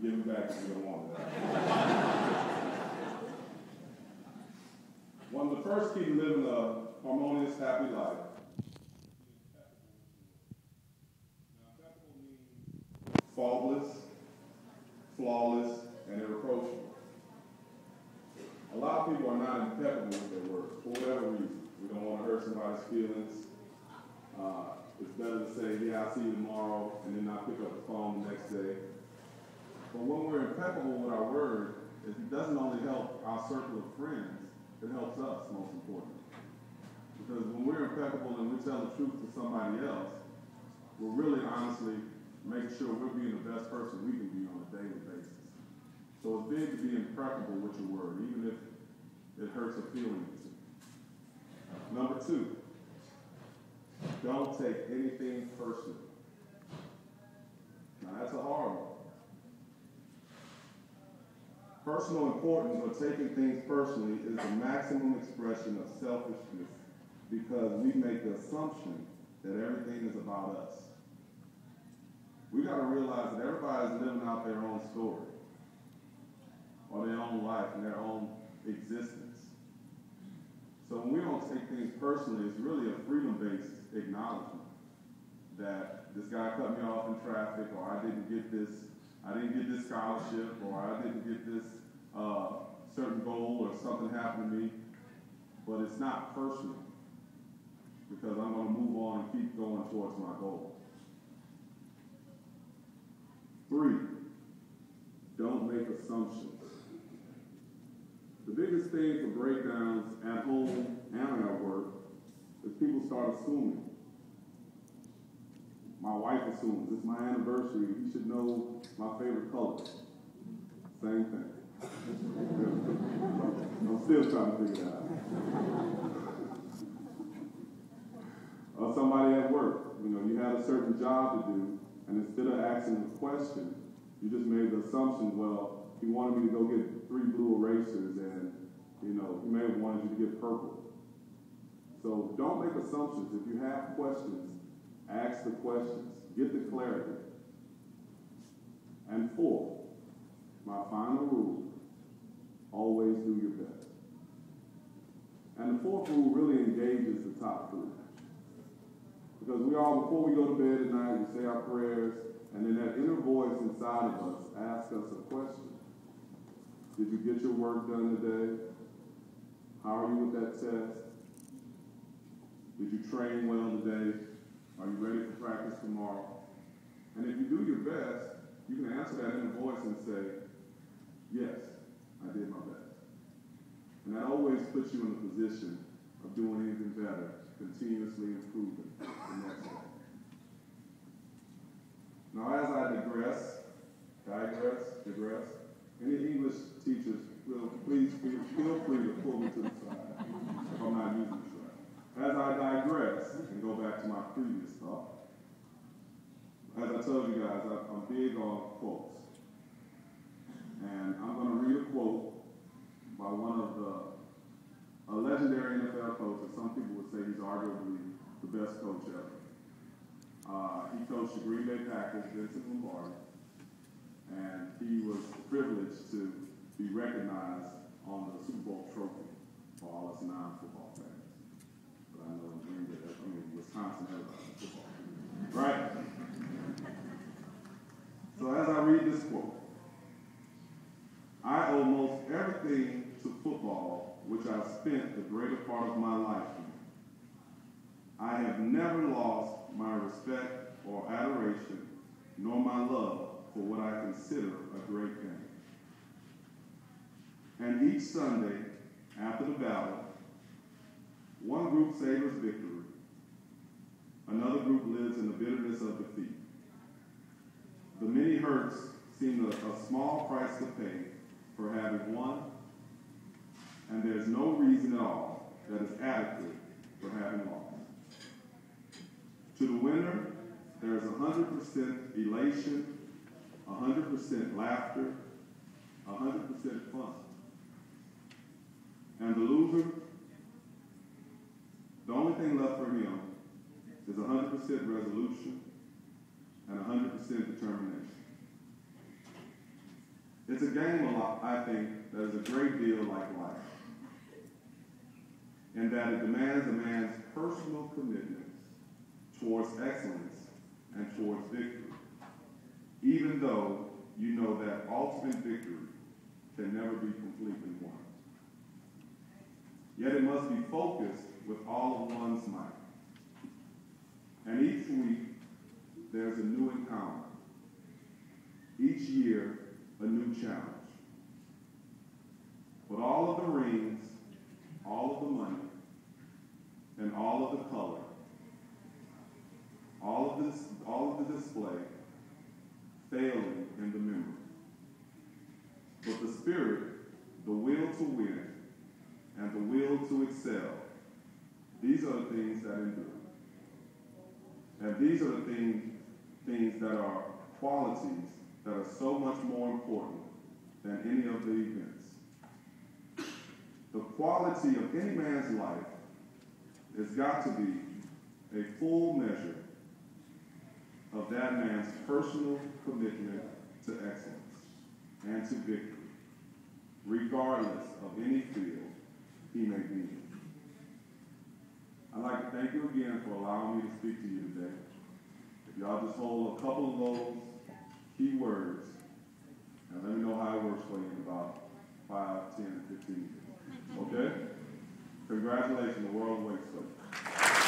give it back if you don't want it. One of the first keys to living a harmonious, happy life. Now, impeccable means faultless, flawless, and irreproachable. A lot of people are not impeccable with their words for whatever reason. We don't want to hurt somebody's feelings. It's better to say, yeah, I'll see you tomorrow, and then not pick up the phone the next day. But when we're impeccable with our word, it doesn't only help our circle of friends, it helps us, most importantly. Because when we're impeccable and we tell the truth to somebody else, we're really honestly making sure we're being the best person we can be on a daily basis. So it's big to be impeccable with your word, even if it hurts a feeling or two. Number 2, don't take anything personally. Now that's a hard one. Personal importance or taking things personally is the maximum expression of selfishness because we make the assumption that everything is about us. We got to realize that everybody's living out their own story or their own life and their own existence. So when we don't take things personally, it's really a freedom-based acknowledgement that this guy cut me off in traffic, or I didn't get this scholarship, or I didn't get this certain goal, or something happened to me. But it's not personal because I'm going to move on and keep going towards my goal. 3, don't make assumptions. The biggest thing for breakdowns at home and at work is people start assuming. My wife assumes it's my anniversary. You should know my favorite color. Same thing. I'm still trying to figure it out. Or somebody at work, you had a certain job to do, and instead of asking the question, you just made the assumption, well, he wanted me to go get 3 blue erasers, and he may have wanted you to get purple. So don't make assumptions. If you have questions, ask the questions. Get the clarity. And 4, my final rule, always do your best. And the 4th rule really engages the top 3. Because we all, before we go to bed at night, we say our prayers, and then that inner voice inside of us asks us a question. Did you get your work done today? How are you with that test? Did you train well today? Are you ready for practice tomorrow? And if you do your best, you can answer that inner voice and say, yes, I did my best. And that always puts you in a position of doing anything better, continuously improving the next day. Now, as I digress, any English teachers, please feel free to pull me to the side if I'm not using this right. As I digress and go back to my previous thought, as I told you guys, I'm big on quotes. And I'm going to read a quote by one of a legendary NFL coach, and some people would say he's arguably the best coach ever. He coached the Green Bay Packers, Vincent Lombardi, and he was privileged to be recognized on the Super Bowl trophy for all us non-football fans. But I know in Green Bay, Wisconsin, everybody's football. Right? So as I read this quote, I owe most everything to football, which I've spent the greater part of my life in. I have never lost my respect or adoration, nor my love for what I consider a great game. And each Sunday, after the battle, one group savors victory, another group lives in the bitterness of defeat. The many hurts seem a small price to pay for having won, and there's no reason at all that is adequate for having lost. To the winner, there's 100% elation, 100% laughter, 100% fun. And the loser, the only thing left for him is 100% resolution and 100% determination. It's a game, I think, that is a great deal like life, in that it demands a man's personal commitment towards excellence and towards victory, even though you know that ultimate victory can never be completely won. Yet it must be focused with all of one's might. And each week, there's a new encounter. Each year, a new challenge. But all of the rings, all of the money, and all of the color, all of the display, failing in the memory. But the spirit, the will to win, and the will to excel, these are the things that endure. And these are the things that are qualities that are so much more important than any of the events. The quality of any man's life has got to be a full measure of that man's personal commitment to excellence and to victory, regardless of any field he may be in. I'd like to thank you again for allowing me to speak to you today. If y'all just hold a couple of those key words, and let me know how it works for you in about 5, 10, 15 years. Okay? Congratulations, the world waits for you.